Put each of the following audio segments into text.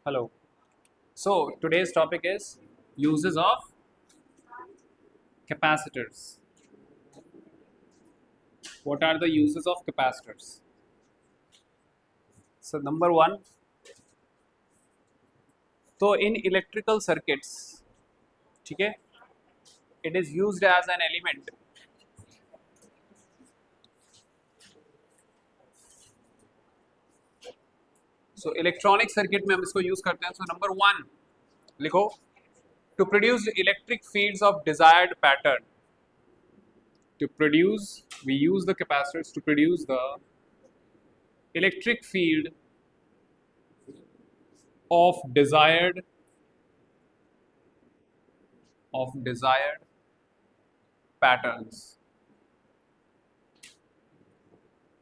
Hello. So today's topic is uses of capacitors. What are the uses of capacitors? So number one, so in electrical circuits, ठीक है, it is used as an element. So electronic circuit में हम इसको use करते हैं. So number one, लिखो, to produce electric fields of desired pattern. To produce, we use the capacitors to produce the electric field of desired patterns.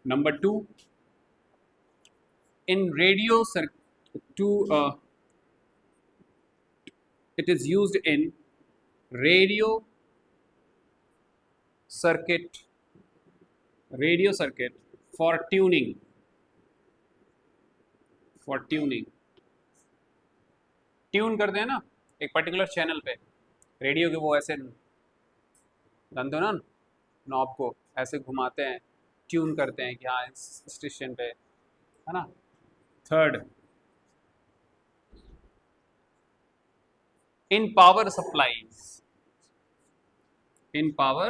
Number two, in radio to it is used in radio circuit radio circuit for tuning tune करते हैं ना एक particular channel पे radio के वो ऐसे जानते हो ना नॉब को ऐसे घुमाते हैं ट्यून करते हैं कि हाँ इस स्टेशन पे है ना. Third, in power supplies in power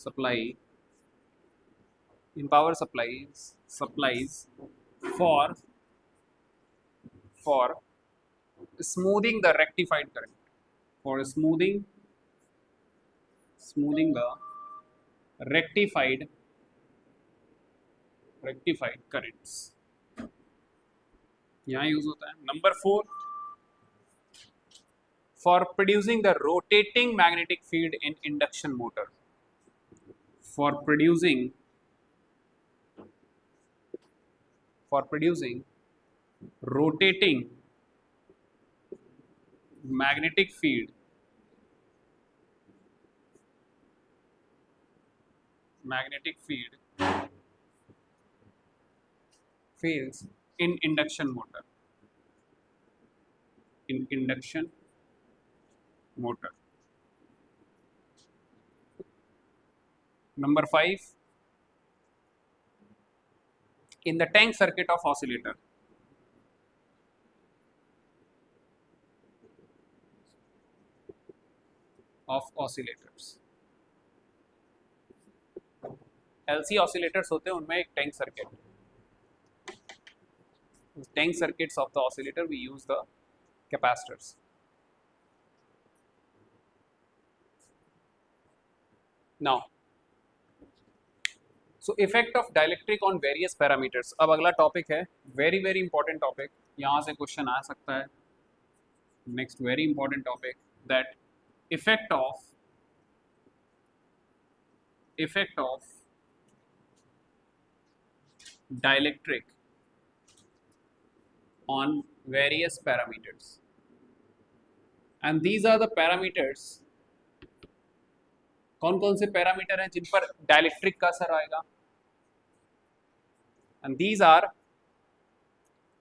supply in power supplies for for smoothing the rectified current for smoothing the rectified currents यहाँ यूज होता है. Number four, for producing the rotating magnetic field in induction motor for producing rotating magnetic fields in induction motor. Number 5, in the tank circuit of oscillator. Oscillators. LC oscillators होते हैं उनमें एक tank circuit. Tank circuits of the oscillator we use the capacitors. Now, so effect of dielectric on various parameters. अब अगला topic है very very important topic. यहाँ से question आ सकता है. Next very important topic, that effect of dielectric on various parameters, and these are the parameters. कौन कौन से पैरामीटर हैं जिन पर डायलेक्ट्रिक का असर आएगा? And these are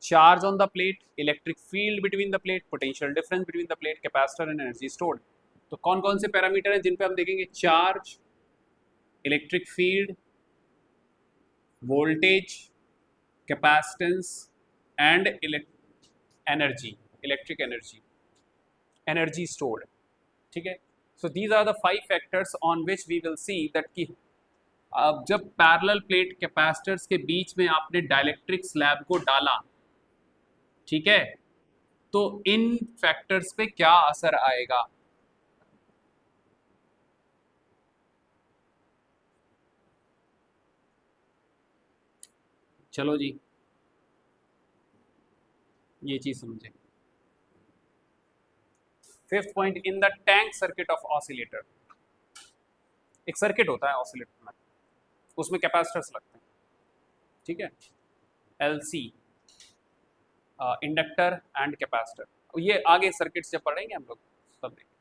charge on the plate, electric field between the plate, potential difference between the plate, capacitor and energy stored. तो कौन कौन से पैरामीटर हैं जिन पे हम देखेंगे? Charge, electric field, voltage, capacitance and electric energy stored. ठीक है. So these are the 5 factors on which we will see that कि अब जब पैरेलल प्लेट कैपेसिटर्स के बीच में आपने डाइलेक्ट्रिक स्लैब को डाला, ठीक है, तो इन फैक्टर्स पे क्या असर आएगा? चलो जी ये चीज समझे. Fifth point, in the tank circuit of oscillator. एक सर्किट होता है ऑसिलेटर में, उसमें कैपेसिटर्स लगते हैं. ठीक है. LC, inductor and capacitor. ये आगे सर्किट्स जब पढ़ेंगे हम लोग तब देखेंगे.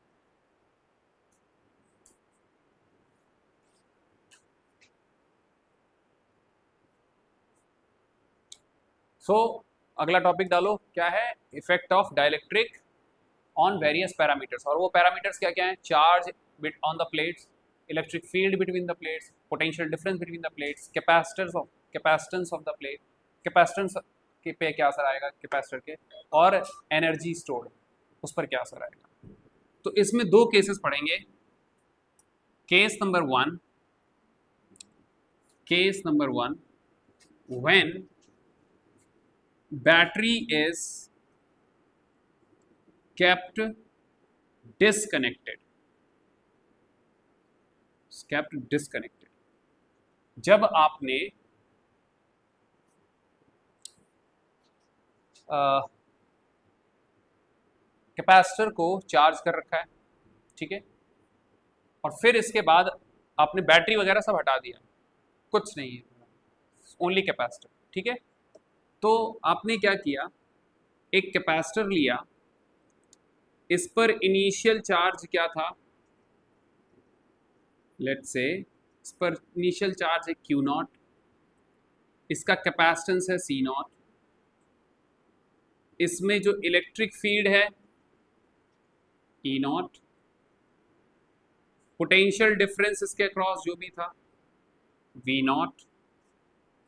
सो अगला टॉपिक डालो, क्या है? Effect of dielectric on various parameters. और वो पैरामीटर्स क्या क्या हैं? Charge bit on the plates, electric field between the plates, potential difference between the plates, capacitance of the plate, capacitance के पे क्या असर आएगा कैपेसिटर के, और एनर्जी स्टोर्ड उस पर क्या असर आएगा। तो इसमें दो केसेस पढ़ेंगे। Case number one, when battery is kept disconnected, जब आपने कैपेसिटर को चार्ज कर रखा है, ठीक है, और फिर इसके बाद आपने बैटरी वगैरह सब हटा दिया, कुछ नहीं है, ओनली कैपेसिटर, ठीक है। तो आपने क्या किया, एक कैपेसिटर लिया, इस पर इनिशियल चार्ज क्या था, लेट्स से इस पर इनिशियल चार्ज है क्यू नॉट, इसका कैपेसिटेंस है सी नॉट, इसमें जो इलेक्ट्रिक फील्ड है ई नॉट, पोटेंशियल डिफरेंस इसके अक्रॉस जो भी था वी नॉट,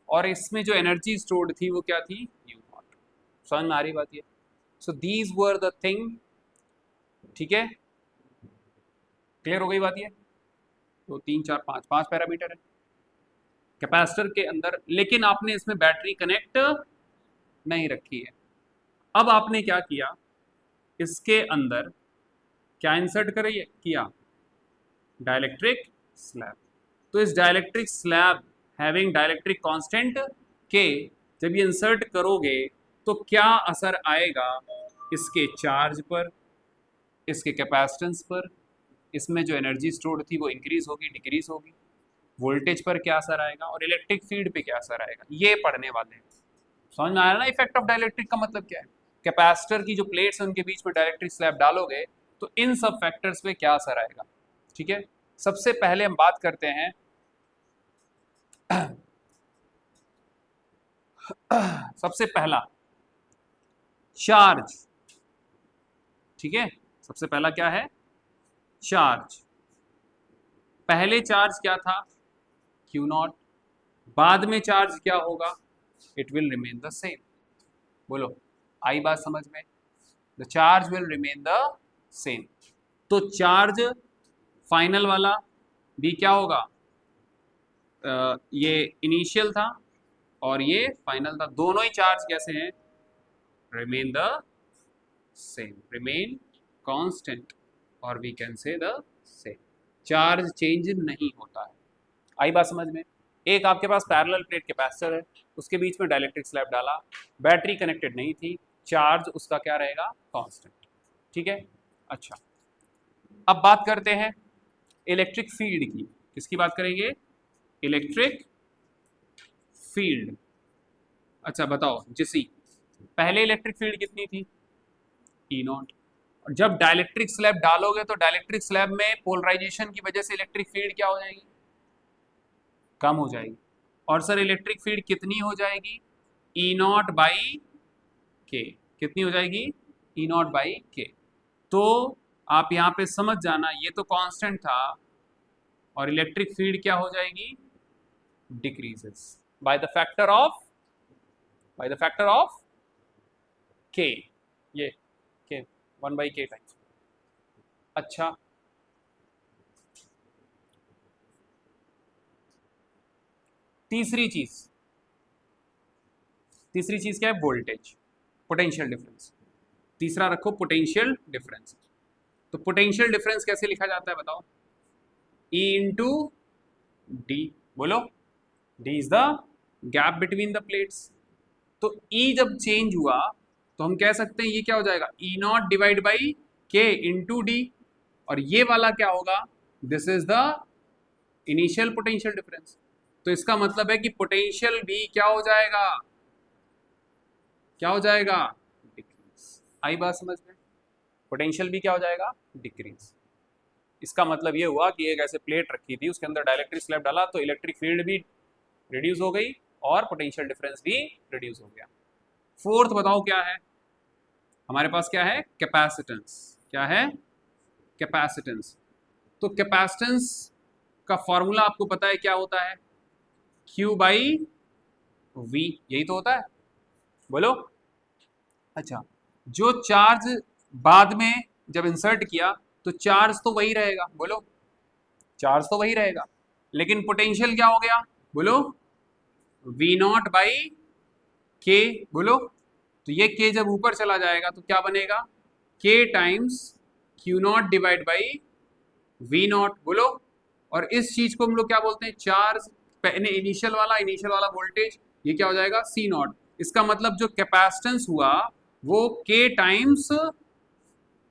और इसमें जो एनर्जी स्टोर्ड थी वो क्या थी, यू नॉट। समझ में आ रही बात ये? So these were the thing, ठीक है, क्लियर हो गई बात ये? तो 3 4 5 5 पैरामीटर है कैपेसिटर के अंदर, लेकिन आपने इसमें बैटरी कनेक्ट नहीं रखी है। अब आपने क्या किया, इसके अंदर क्या इंसर्ट किया, डाइलेक्ट्रिक स्लैब। तो इस dielectric slab having dielectric constant के जब ये इंसर्ट करोगे तो क्या असर आएगा इसके चार्ज पर, इसके कैपेसिटेंस पर, इसमें जो एनर्जी स्टोर्ड थी वो इंक्रीज होगी डिक्रीज होगी, वोल्टेज पर क्या असर आएगा और इलेक्ट्रिक फील्ड पे क्या असर आएगा, ये पढ़ने वाले हैं। समझ में आया ना इफेक्ट ऑफ डाइलेक्ट्रिक का मतलब क्या है? कैपेसिटर की जो प्लेट्स हैं उनके बीच में डाइलेक्ट्रिक स्लैब डालोगे तो इन सब फैक्टर्स पे क्या असर आएगा, ठीक है। सबसे पहले हम बात करते हैं सबसे पहला चार्ज, ठीक है, सबसे पहला क्या है, चार्ज। पहले चार्ज क्या था, क्यू नॉट, बाद में चार्ज क्या होगा, it will remain the same. बोलो, आई बात समझ में? The charge will remain the same. तो चार्ज फाइनल वाला भी क्या होगा, ये इनिशियल था और ये फाइनल था, दोनों ही चार्ज कैसे हैं, remain the same, remain constant, और we can say the same, charge change नहीं होता है। आई बात समझ में? एक आपके पास पैरेलल प्लेट कैपेसिटर है, उसके बीच में डाइलेक्ट्रिक स्लैब डाला, बैटरी कनेक्टेड नहीं थी, चार्ज उसका क्या रहेगा, कांस्टेंट, ठीक है। अच्छा, अब बात करते हैं इलेक्ट्रिक फील्ड की। किसकी बात करेंगे, इलेक्ट्रिक फील्ड। अच्छा बताओ जिसी, पहले इलेक्ट्रिक फील्ड कितनी थी, ई नॉट, और जब डाइलेक्ट्रिक स्लैब डालोगे तो डाइलेक्ट्रिक स्लैब में पोलराइजेशन की वजह से इलेक्ट्रिक फील्ड क्या हो जाएगी, कम हो जाएगी। और सर इलेक्ट्रिक फील्ड कितनी हो जाएगी, ई नॉट बाई के, कितनी हो जाएगी, ई नॉट बाई के। तो आप यहाँ पे समझ जाना, ये तो कांस्टेंट था और इलेक्ट्रिक फील्ड क्या हो जाएगी, decreases by the factor of के, ये के 1/k टाइम्स। अच्छा, तीसरी चीज क्या है, वोल्टेज, पोटेंशियल डिफरेंस। तीसरा रखो पोटेंशियल डिफरेंस। तो पोटेंशियल डिफरेंस कैसे लिखा जाता है बताओ, E इंटू डी। बोलो, D is the gap between the plates. तो E जब चेंज हुआ तो हम कह सकते हैं ये क्या हो जाएगा, E नॉट डिवाइड बाई के इंटू डी, और ये वाला क्या होगा, this is the initial potential difference. तो इसका मतलब है कि पोटेंशियल भी क्या हो जाएगा, डिक्रीज। आई बात समझ में? पोटेंशियल भी क्या हो जाएगा, डिक्रीज। इसका मतलब ये हुआ कि एक ऐसे प्लेट रखी थी, उसके अंदर डाइलेक्ट्रिक स्लैब डाला तो इलेक्ट्रिक फील्ड भी रिड्यूस हो गई और पोटेंशियल डिफरेंस भी रिड्यूस हो गया। फोर्थ बताओ क्या है हमारे पास, क्या है, कैपेसिटेंस। क्या है, कैपेसिटेंस। तो कैपेसिटेंस का फॉर्मूला आपको पता है क्या होता है, Q बाई V, यही तो होता है, बोलो। अच्छा, जो चार्ज बाद में जब इंसर्ट किया तो चार्ज तो वही रहेगा, बोलो, चार्ज तो वही रहेगा, लेकिन पोटेंशियल क्या हो गया, बोलो, V नॉट बाई के, बोलो। तो ये के जब ऊपर चला जाएगा तो क्या बनेगा, K times Q naught divide by V naught, बोलो। और इस चीज को हम लोग क्या बोलते हैं, चार्ज, इनिशियल वाला वोल्टेज, ये क्या हो जाएगा, सी नॉट। इसका मतलब जो कैपेसिटेंस हुआ वो के टाइम्स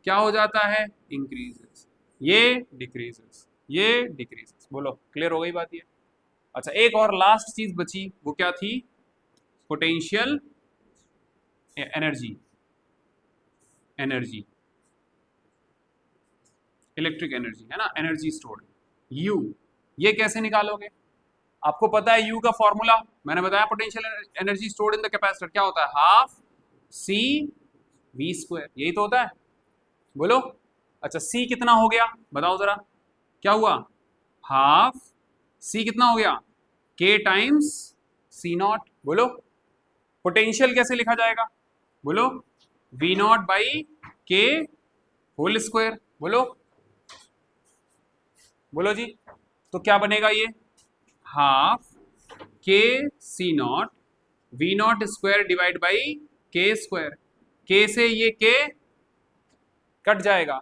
क्या हो जाता है, इंक्रीजेस, ये डिक्रीजेस, ये डिक्रीजेस, बोलो, क्लियर हो गई बात ये। अच्छा, एक और लास्ट चीज बची, वो क्या थी, potential energy, energy, electric energy, है ना, एनर्जी स्टोर्ड, यू। ये कैसे निकालोगे, आपको पता है यू का फॉर्मूला, मैंने बताया, potential energy stored in the capacitor क्या होता है, हाफ सी वी स्क्वायर, यही तो होता है, बोलो। अच्छा, सी कितना हो गया बताओ जरा, क्या हुआ, हाफ सी कितना हो गया, के टाइम्स सी नॉट, बोलो। पोटेंशियल कैसे लिखा जाएगा, बोलो, V naught by K whole square, बोलो, बोलो जी। तो क्या बनेगा ये, half K C naught V naught square divide by K square, के से ये के कट जाएगा,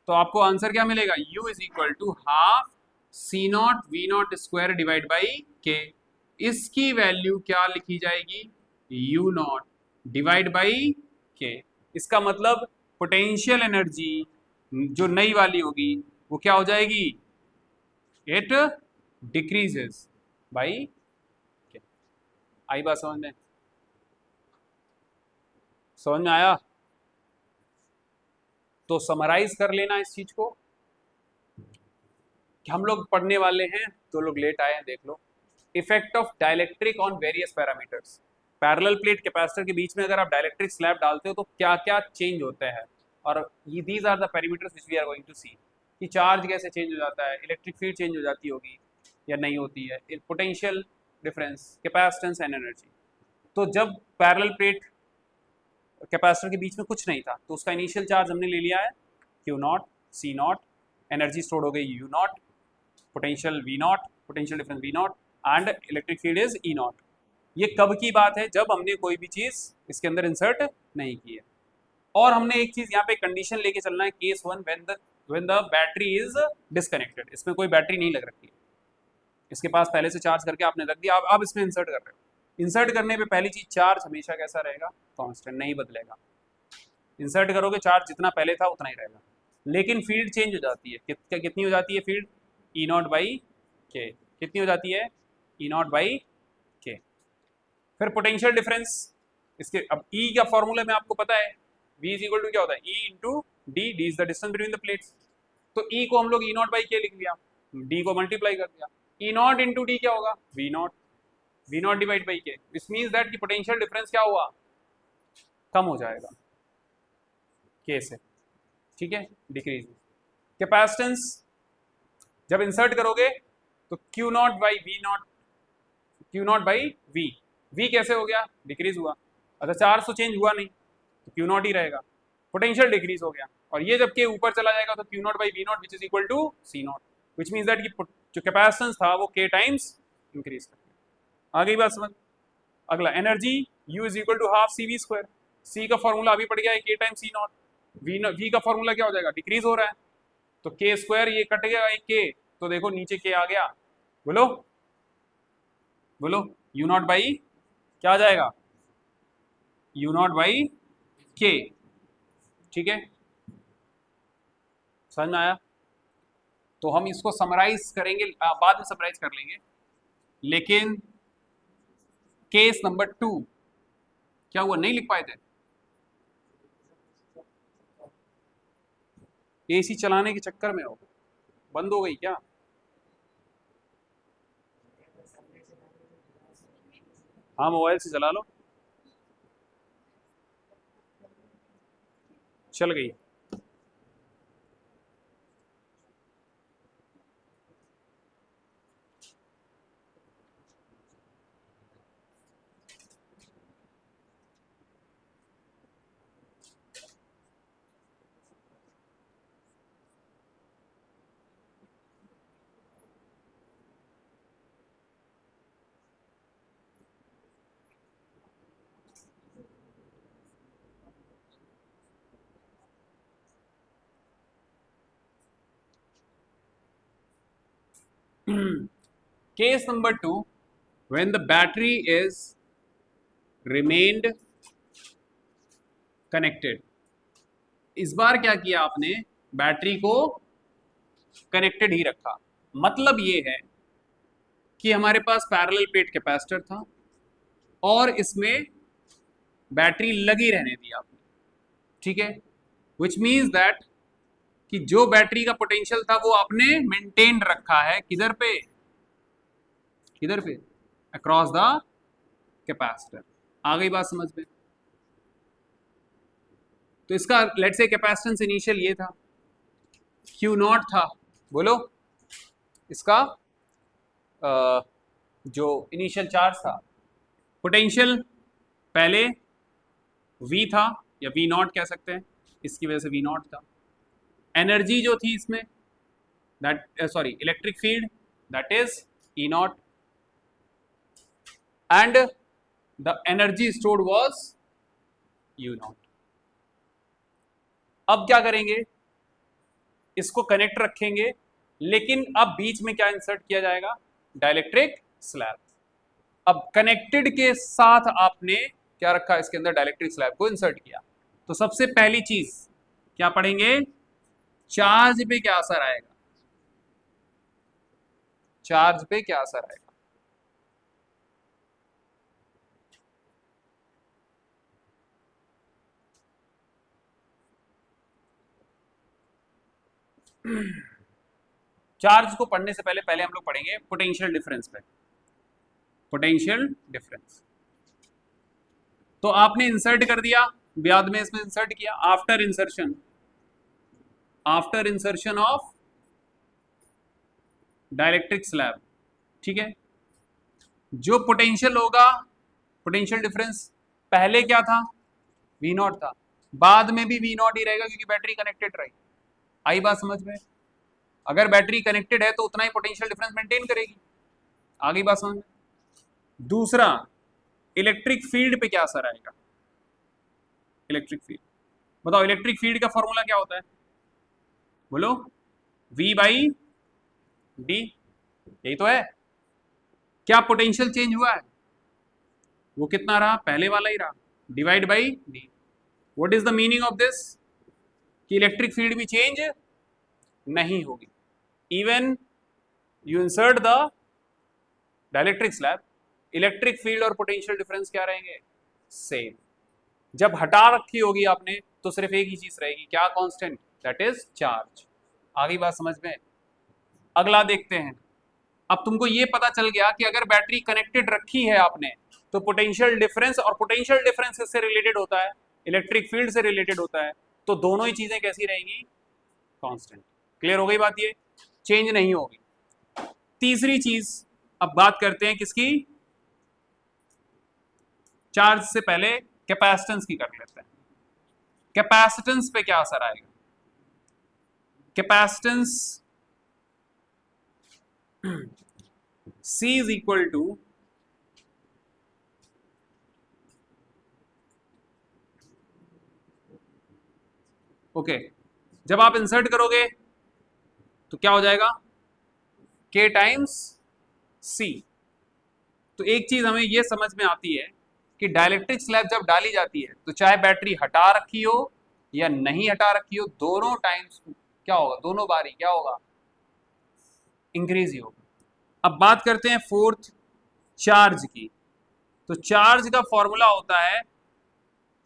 तो आपको आंसर क्या मिलेगा, u is equal to half C naught V naught square divide by K. इसकी वैल्यू क्या लिखी जाएगी, u नॉट डिवाइड बाई के। इसका मतलब पोटेंशियल एनर्जी जो नई वाली होगी वो क्या हो जाएगी, इट डिक्रीजेस बाई के। आई बात समझ में, समझ में आया। तो समराइज कर लेना इस चीज को कि हम लोग पढ़ने वाले हैं, तो लोग लेट आए हैं, देख लो। Effect of dielectric on various parameters, parallel plate capacitor के बीच में अगर आप डाइलेक्ट्रिक स्लैब डालते हो तो क्या क्या चेंज होते हैं, और ये these are the parameters which we are going to see, कि चार्ज कैसे चेंज हो जाता है, इलेक्ट्रिक फील्ड चेंज हो जाती होगी या नहीं होती है, potential difference, capacitance and energy. तो जब पैरेलल प्लेट कैपेसिटर के बीच में कुछ नहीं था तो उसका इनिशियल चार्ज हमने ले लिया है Q naught C naught, energy store हो गई U naught, potential V naught, potential difference V naught, and electric field is E naught. ये कब की बात है, जब हमने कोई भी चीज इसके अंदर इंसर्ट नहीं की है। और हमने एक चीज यहाँ पे कंडीशन लेके चलना है, case one, when the battery is disconnected, इसमें कोई बैटरी नहीं लग रखी है, इसके पास पहले से चार्ज करके आपने रख दिया, आप इसमें इंसर्ट कर रहे हो। इंसर्ट करने पे पहली चीज, चार्ज हमेशा कैसा रहेगा, कांस्टेंट, नहीं बदलेगा। इंसर्ट करोगे चार्ज जितना पहले था उतना ही रहेगा, लेकिन फील्ड चेंज हो जाती है, कितनी हो जाती है फील्ड, ई नॉट बाई के, कितनी हो जाती है, ई नॉट बाई के। फिर पोटेंशियल डिफरेंस, इसके अब ई का फॉर्मूला में आपको पता है, v इज इक्वल टू क्या होता है, E into D, D is the distance between the plates. तो ई को हम लोग ई नॉट बाई के लिख दिया, डी को मल्टीप्लाई कर दिया, ई नॉट इंटू डी क्या होगा, V naught, V naught divide by K, which means that की पोटेंशियल डिफरेंस क्या हुआ, कम हो जाएगा के से, ठीक है, डिक्रीज। कैपेसिटेंस जब इंसर्ट करोगे तो Q naught by V naught, Q naught by V, V कैसे हो गया, डिक्रीज हुआ। अच्छा, चार्ज तो चेंज हुआ नहीं तो क्यू नॉट ही रहेगा, पोटेंशियल डिक्रीज हो गया, और ये जब के ऊपर चला जाएगा तो Q naught by V naught which is equal to C naught, which means that की जो कैपेसिटेंस था वो के टाइम्स इंक्रीज कर गया। आ गई बात समझ। अगला, energy U is equal to half C V square, C का फॉर्मूला अभी पड़ गया है K times C naught, V का फॉर्मूला क्या हो जाएगा, डिक्रीज हो रहा है, तो के स्क्वायर ये कट गया एक के, तो देखो नीचे के आ गया, बोलो, बोलो, यू नॉट बाई क्या आ जाएगा, यू नॉट बाई के, ठीक है, समझ में आया। तो हम इसको समराइज करेंगे, बाद में समराइज कर लेंगे, लेकिन केस नंबर 2 क्या हुआ, नहीं लिख पाए थे, एसी चलाने के चक्कर में हो, बंद हो गई क्या, हाँ मोबाइल से चला लो, चल गई। Case number 2, when the battery is remained connected. इस बार क्या किया आपने, बैटरी को कनेक्टेड ही रखा। मतलब ये है कि हमारे पास पैरेलल प्लेट कैपेसिटर था और इसमें बैटरी लगी रहने दी आपने, ठीक है। विच मीन्स दैट कि जो बैटरी का पोटेंशियल था वो आपने मेंटेन रखा है, किधर पे, किधर पे, अक्रॉस द कैपेसिटर। आ गई बात समझ में? तो इसका लेट्स से कैपेसिटेंस इनिशियल ये था, Q0 था, बोलो इसका जो इनिशियल चार्ज था, पोटेंशियल पहले V था या V0 कह सकते हैं, इसकी वजह से V0 था। एनर्जी जो थी इसमें that sorry electric field that is E0 and the energy stored was U0। अब क्या करेंगे, इसको कनेक्ट रखेंगे, लेकिन अब बीच में क्या इंसर्ट किया जाएगा, डाइलेक्ट्रिक स्लैब। अब कनेक्टेड के साथ आपने क्या रखा, इसके अंदर डाइलेक्ट्रिक स्लैब को इंसर्ट किया। तो सबसे पहली चीज क्या पढ़ेंगे, चार्ज पे क्या असर आएगा, चार्ज पे क्या असर आएगा। चार्ज को पढ़ने से पहले पहले हम लोग पढ़ेंगे पोटेंशियल डिफरेंस पे, पोटेंशियल डिफरेंस। तो आपने इंसर्ट कर दिया, बाद में इसमें इंसर्ट किया, after insertion of dielectric slab, ठीक है। जो पोटेंशियल होगा, पोटेंशियल डिफरेंस पहले क्या था, V0 था, बाद में भी V0 ही रहेगा क्योंकि बैटरी कनेक्टेड रही। आई बात समझ में? अगर बैटरी कनेक्टेड है तो उतना ही पोटेंशियल डिफरेंस मेंटेन करेगी। आगे बात समझ में? दूसरा, इलेक्ट्रिक फील्ड पे क्या असर आएगा, इलेक्ट्रिक फील्ड बताओ, इलेक्ट्रिक फील्ड का फॉर्मूला क्या होता है, बोलो, V/D, यही तो है। क्या पोटेंशियल चेंज हुआ है, वो कितना रहा, पहले वाला ही रहा, divide by D. What is the meaning of this, कि इलेक्ट्रिक फील्ड भी चेंज नहीं होगी, even you insert the dielectric slab, electric field और पोटेंशियल डिफरेंस क्या रहेंगे, सेम। जब हटा रखी होगी आपने तो सिर्फ एक ही चीज रहेगी, क्या, कांस्टेंट, दैट इज चार्ज। आगे बात समझ में? अगला देखते हैं। अब तुमको ये पता चल गया कि अगर बैटरी कनेक्टेड रखी है आपने तो पोटेंशियल डिफरेंस, और पोटेंशियल डिफरेंस इससे रिलेटेड होता है, इलेक्ट्रिक फील्ड से रिलेटेड होता है, तो दोनों ही चीजें कैसी रहेंगी, कांस्टेंट। क्लियर हो गई बात, ये चेंज नहीं होगी। तीसरी चीज अब बात करते हैं किसकी, चार्ज से पहले कैपेसिटेंस की कर लेते हैं। कैपेसिटेंस पे क्या असर आएगा, capacitance C is equal to okay, जब आप इंसर्ट करोगे तो क्या हो जाएगा, K टाइम्स C। तो एक चीज हमें यह समझ में आती है कि डाइलेक्ट्रिक स्लैब जब डाली जाती है तो चाहे बैटरी हटा रखी हो या नहीं हटा रखी हो, दोनों टाइम्स क्या होगा, दोनों बारी क्या होगा, इंक्रीज ही होगा। अब बात करते हैं फोर्थ, चार्ज की। तो चार्ज का फॉर्मूला होता है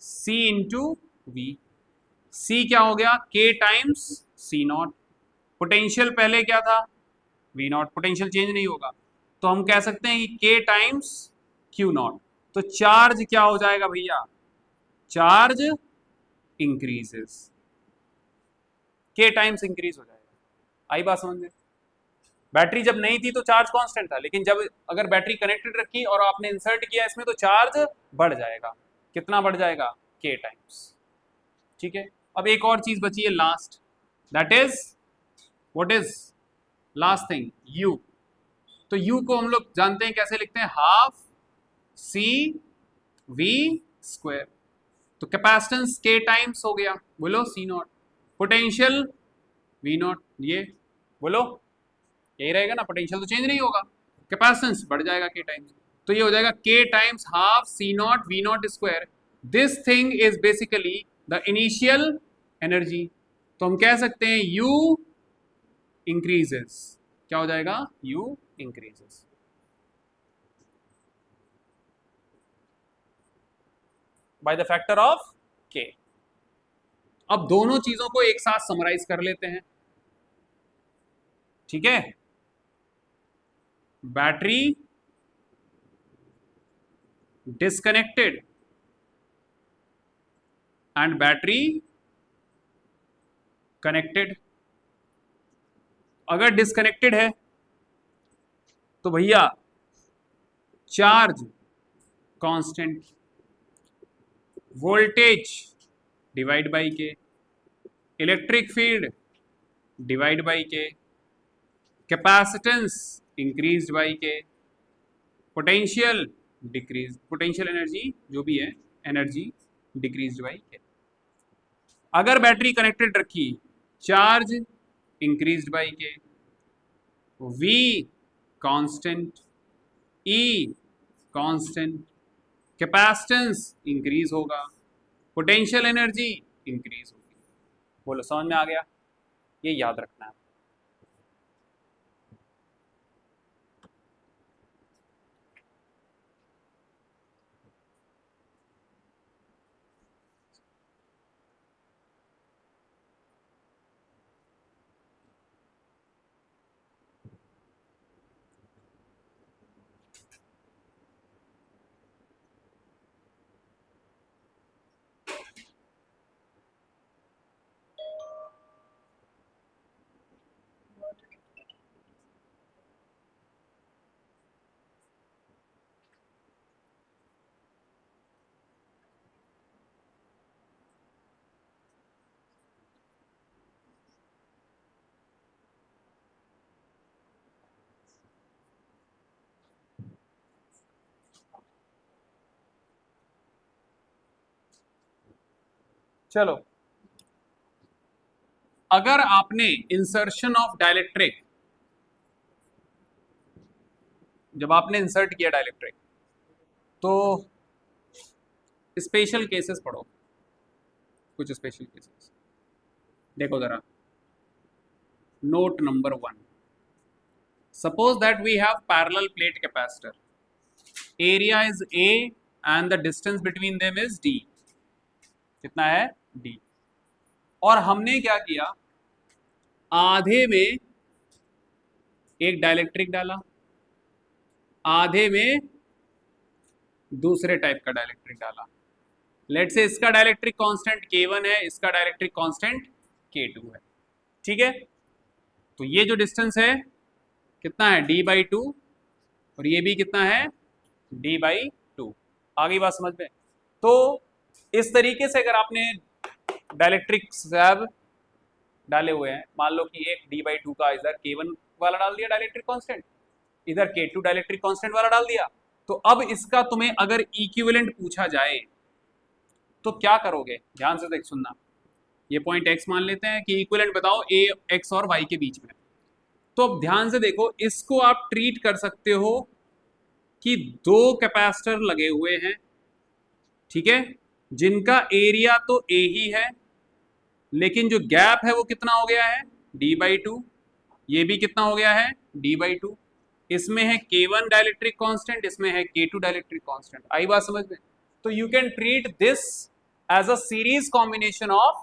C इंटू वी। C क्या हो गया, K टाइम्स C0। पोटेंशियल पहले क्या था, V0, पोटेंशियल चेंज नहीं होगा, तो हम कह सकते हैं कि K टाइम्स Q0। तो चार्ज क्या हो जाएगा भैया, charge increases. K times increase हो जाएगा। आई बात समझ में? बैटरी जब नहीं थी तो चार्ज कांस्टेंट था, लेकिन जब अगर बैटरी कनेक्टेड रखी और आपने इंसर्ट किया इसमें तो चार्ज बढ़ जाएगा। कितना बढ़ जाएगा? K times. ठीक है, अब एक और चीज बची है last, that is what is last thing? U। तो U को हम लोग जानते हैं कैसे लिखते हैं? Half C V square. तो कैपेसिटेंस K टाइम्स हो गया, बोलो C not. Potential V not, ये बोलो यही रहेगा ना, पोटेंशियल तो चेंज नहीं होगा, कैपेसिटेंस बढ़ जाएगा K टाइम्स। तो ये हो जाएगा K times half C not V not square. This thing is basically the initial energy. तो हम कह सकते हैं U इंक्रीजेस। क्या हो जाएगा? U increases. By the factor of K। अब दोनों चीजों को एक साथ समराइज कर लेते हैं। ठीक है, battery disconnected and battery connected. अगर डिस्कनेक्टेड है तो भैया charge constant, voltage divide by के, इलेक्ट्रिक फील्ड डिवाइड बाई के, कैपेसिटेंस इंक्रीज्ड बाई के, पोटेंशियल डिक्रीज, पोटेंशियल एनर्जी जो भी है एनर्जी डिक्रीज्ड बाई के। अगर बैटरी कनेक्टेड रखी, चार्ज इंक्रीज्ड बाई के, V constant, E constant, capacitance increase होगा, पोटेंशियल एनर्जी इंक्रीज होगी। बोलो समझ में आ गया? ये याद रखना है। चलो, अगर आपने इंसर्शन ऑफ डाइलेक्ट्रिक, जब आपने इंसर्ट किया डाइलेक्ट्रिक, तो स्पेशल केसेस पढ़ो, कुछ स्पेशल केसेस देखो जरा। Note number 1, suppose that we have parallel plate capacitor, area is A and the distance between them is D। कितना है? D। और हमने क्या किया, आधे में एक डाइलेक्ट्रिक डाला, आधे में दूसरे टाइप का डाइलेक्ट्रिक डाला। लेट से इसका डाइलेक्ट्रिक कांस्टेंट K1 है, इसका डाइलेक्ट्रिक कांस्टेंट K2 है। ठीक है, तो ये जो डिस्टेंस है कितना है? D/2, और ये भी कितना है? D/2। आ गई बात समझ में? तो इस तरीके से अगर आपने डाइलेक्ट्रिक स्लैब डाले हुए हैं, मान लो कि एक D/2 का इधर K1 वाला डाल दिया डाइलेक्ट्रिक कांस्टेंट, इधर K2 डाइलेक्ट्रिक कांस्टेंट वाला डाल दिया, तो अब इसका तुम्हें अगर इक्विवेलेंट पूछा जाए तो क्या करोगे? ध्यान से देख सुनना, ये पॉइंट x मान लेते हैं कि इक्विवेलेंट बताओ a x और y के बीच में। तो अब ध्यान से देखो, इसको आप ट्रीट कर सकते हो कि दो कैपेसिटर लगे हुए हैं, ठीक है, जिनका एरिया तो a ही है, लेकिन जो गैप है वो कितना हो गया है? D/2। ये भी कितना हो गया है? D/2। इसमें है K1 डाइलेक्ट्रिक कांस्टेंट, इसमें है K2 डाइलेक्ट्रिक कांस्टेंट। आई बात समझ में? तो you can treat this as a series combination of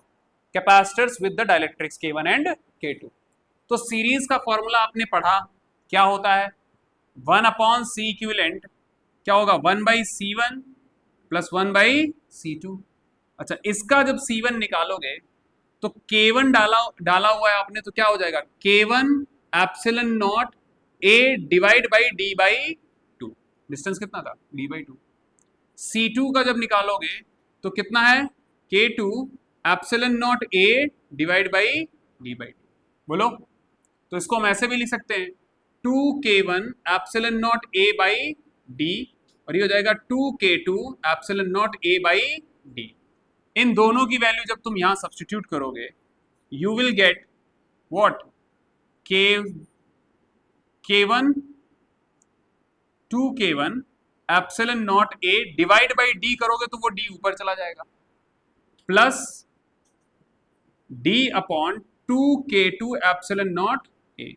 capacitors with the dielectrics K1 and K2। तो सीरीज का फॉर्मूला आपने पढ़ा, क्या होता है? 1/C इक्विवेलेंट क्या होगा? 1/C1 + 1/C2। अच्छा, इसका जब C1 निकालोगे तो K1 डाला हुआ है आपने, तो क्या हो जाएगा K1 epsilon naught A divide by D by 2। Distance कितना था D बाई 2। C2 का जब निकालोगे तो कितना है K2 epsilon naught A divide by D by 2। बोलो, तो इसको हम ऐसे भी लिख सकते हैं 2K1 epsilon naught A by D, और ये हो जाएगा 2K2 epsilon naught A by D। इन दोनों की वैल्यू जब तुम यहां सब्स्टिट्यूट करोगे, you will get what K1 2K1 epsilon naught A divide by D करोगे तो वो D ऊपर चला जाएगा, plus D upon 2K2 epsilon naught A।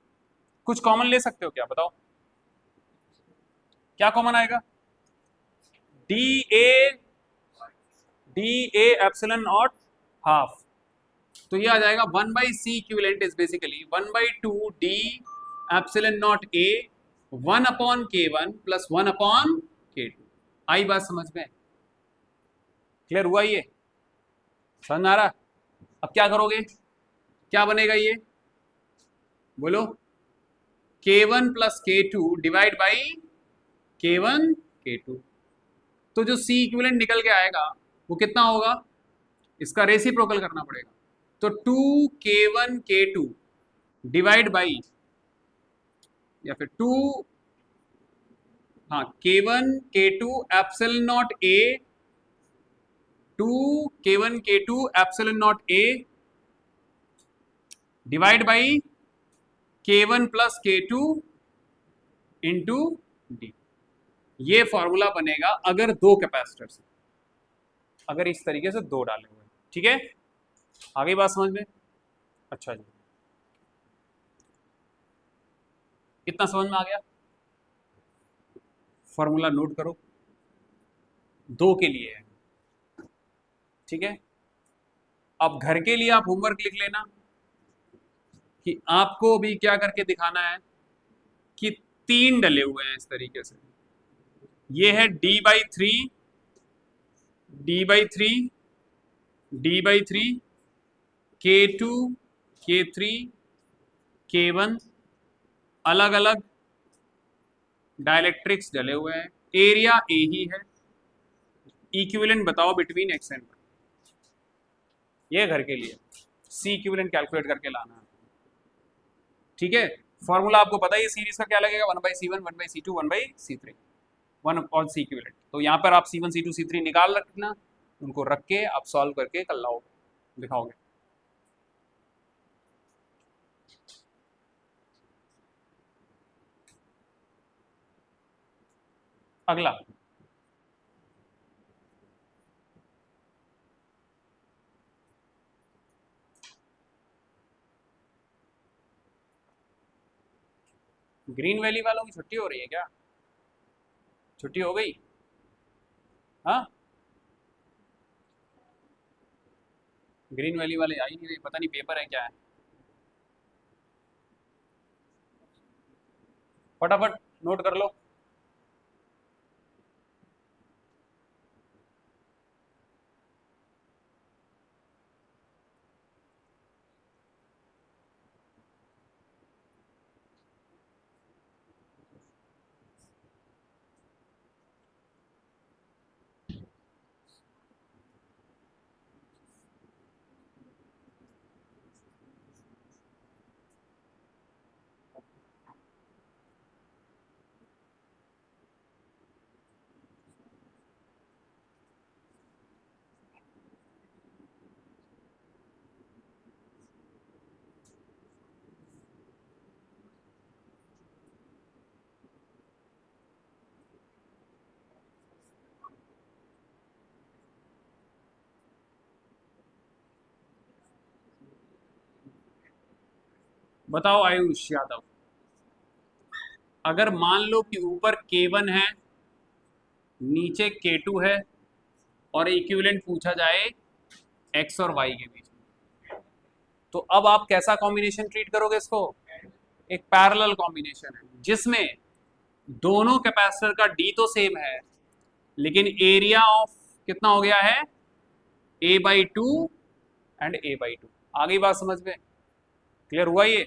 कुछ कॉमन ले सकते हो क्या, बताओ क्या कॉमन आएगा? D A epsilon naught half, तो ये आ जाएगा 1 by C equivalent is basically 1 by 2 D epsilon naught A 1 upon K1 plus 1 upon K2। आई बात समझ में? क्लियर हुआ? ये समझ में आ रहा? अब क्या करोगे, क्या बनेगा ये बोलो? K1 plus K2 divide by K1 K2, तो जो सी इक्विवेलेंट निकल के आएगा वो कितना होगा? इसका रेसिप्रोकल करना पड़ेगा, तो 2K1 K2 डिवाइड बाई, या फिर K1 K2 epsilon naught A 2K1 K2 epsilon naught A divide by K1 plus K2 into D। ये फॉर्मूला बनेगा अगर दो कैपेसिटर्स, अगर इस तरीके से दो डाले हुए। ठीक है, आगे बात समझ में? अच्छा जी, कितना समझ में आ गया? फॉर्मूला नोट करो, दो के लिए है। ठीक है, अब घर के लिए आप होमवर्क लिख लेना कि आपको भी क्या करके दिखाना है कि तीन डले हुए हैं इस तरीके से। ये है D by 3, D by 3, D by 3, K2, K3, K1, अलग अलग डाइलेक्ट्रिक्स डले हुए हैं, एरिया ए ही है। इक्विवेलेंट बताओ बिटवीन एक्स एंड वाई। ये घर के लिए सी इक्विवेलेंट कैलकुलेट करके लाना है। ठीक है, फॉर्मूला आपको पता है सीरीज का क्या लगेगा, 1/C1 1/C2 1/C3, वन और सी इक्विवेलेंट। तो यहाँ पर आप C1 C2 C3 निकाल रखना, उनको रख के आप सॉल्व करके कल लाओ, दिखाओगे। अगला ग्रीन वैली वालों की छुट्टी हो रही है क्या? छुट्टी हो गई? हाँ, ग्रीन वैली वाले आ ही नहीं रहे, पता नहीं पेपर है क्या है। फटाफट नोट कर लो। बताओ आयुष यादव, अगर मान लो कि ऊपर K1 है, नीचे K2 है, और इक्विवेलेंट पूछा जाए X और Y के बीच में, तो अब आप कैसा कॉम्बिनेशन ट्रीट करोगे इसको? एक पैरेलल कॉम्बिनेशन है जिसमें दोनों कैपेसिटर का D तो सेम है, लेकिन एरिया ऑफ कितना हो गया है A/2 एंड A/2। आ गई बात समझ में? क्लियर हुआ ये?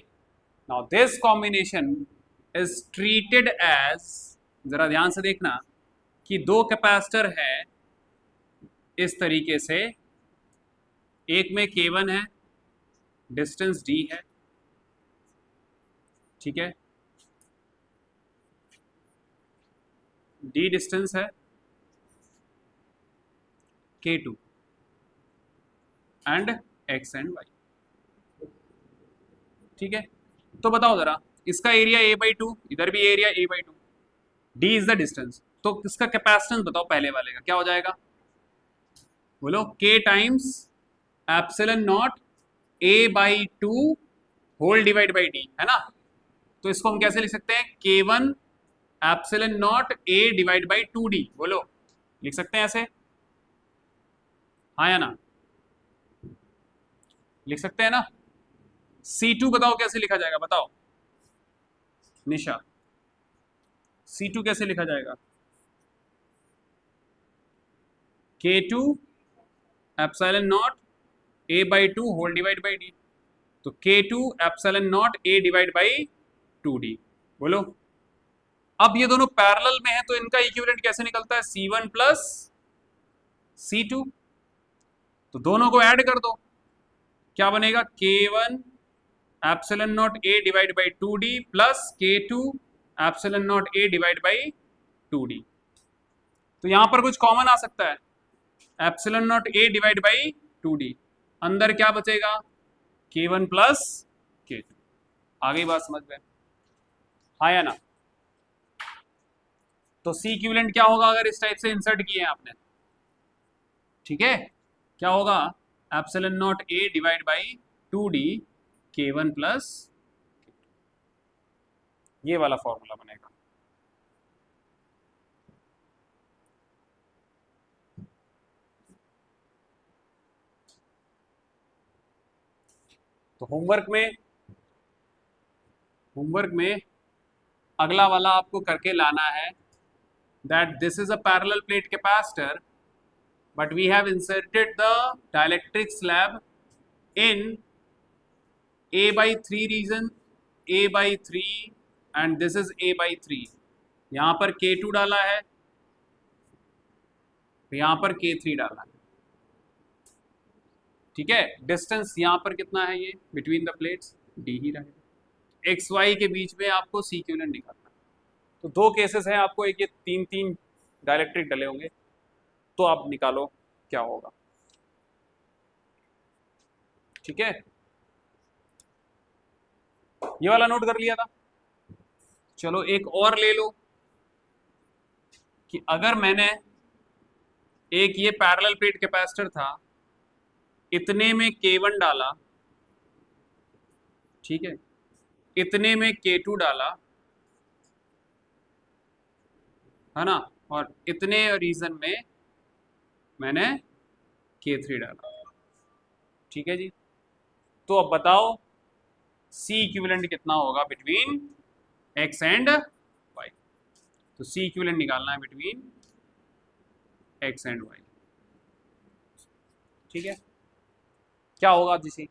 Now this combination is treated as, जरा ध्यान से देखना कि दो कैपेसिटर है इस तरीके से, एक में K1 है, डिस्टेंस D है, ठीक है, D डिस्टेंस है, K2 and X and Y, ठीक है। तो बताओ जरा, इसका एरिया A/2, इधर भी area A/2, D is the distance, तो इसका कैपेसिटेंस बताओ पहले वाले का क्या हो जाएगा? बोलो, K times epsilon naught A/2 whole divide by D, है ना? तो इसको हम कैसे लिख सकते हैं? K1 epsilon naught A divide by 2D, बोलो लिख सकते हैं ऐसे, हाँ या ना? लिख सकते हैं ना? C2 बताओ कैसे लिखा जाएगा, बताओ निशा, C2 कैसे लिखा जाएगा? K2 epsilon naught A/2 whole divide by D, तो K2 epsilon naught A divide by 2D, बोलो। अब ये दोनों पैरेलल में है तो इनका इक्विवेलेंट कैसे निकलता है? C1 प्लस C2, तो दोनों को ऐड कर दो, क्या बनेगा? K1 epsilon naught A divide by 2D plus K2 epsilon naught A divide by 2D। तो यहां पर कुछ कॉमन आ सकता है, epsilon naught A divide by 2D, अंदर क्या बचेगा? K1 plus K2। आ गई बात समझ में? हाँ या ना? तो C इक्विवेलेंट क्या होगा अगर इस टाइप से इंसर्ट किए हैं आपने? ठीक है, क्या होगा? Epsilon naught A divide by 2D K1 plus, ये वाला फॉर्मूला बनेगा। तो होमवर्क में अगला वाला आपको करके लाना है, that this is a parallel plate capacitor but we have inserted the dielectric slab in A/3 region, A/3 and this is A/3, यहां पर K2 डाला है, यहां पर K3 डाला है, ठीक है। डिस्टेंस यहां पर कितना है? ये बिटवीन द प्लेट्स D ही रहेगा। एक्स वाई के बीच में आपको C इक्विवेलेंट निकालना है। तो दो केसेस हैं आपको, एक ये तीन तीन डायलेक्ट्रिक डले होंगे, तो आप निकालो क्या होगा, ठीक है। ये वाला नोट कर लिया था, चलो एक और ले लो कि अगर मैंने एक ये पैरेलल प्लेट कैपेसिटर था, इतने में K1 डाला, ठीक है, इतने में K2 डाला, है ना, और इतने रीजन में मैंने K3 डाला, ठीक है जी। तो अब बताओ C इक्विवेलेंट कितना होगा बिटवीन X एंड Y? तो C इक्विवेलेंट निकालना है बिटवीन X एंड Y, ठीक है। क्या होगा जिसे,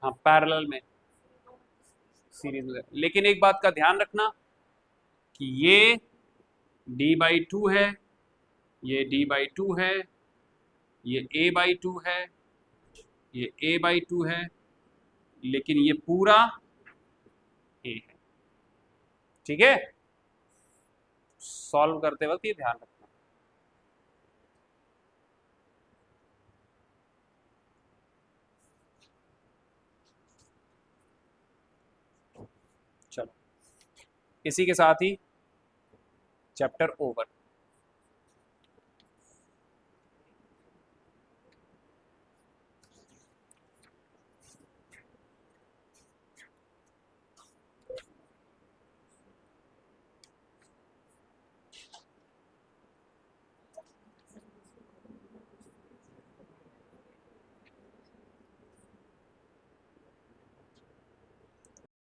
हाँ पैरेलल में सीरीज में, लेकिन एक बात का ध्यान रखना कि ये D/2 है, ये D/2 है, ये A/2 है, ये A/2 है, लेकिन ये पूरा A है, ठीक है। सॉल्व करते वक्त ये ध्यान रखना। चलो, इसी के साथ ही चैप्टर ओवर।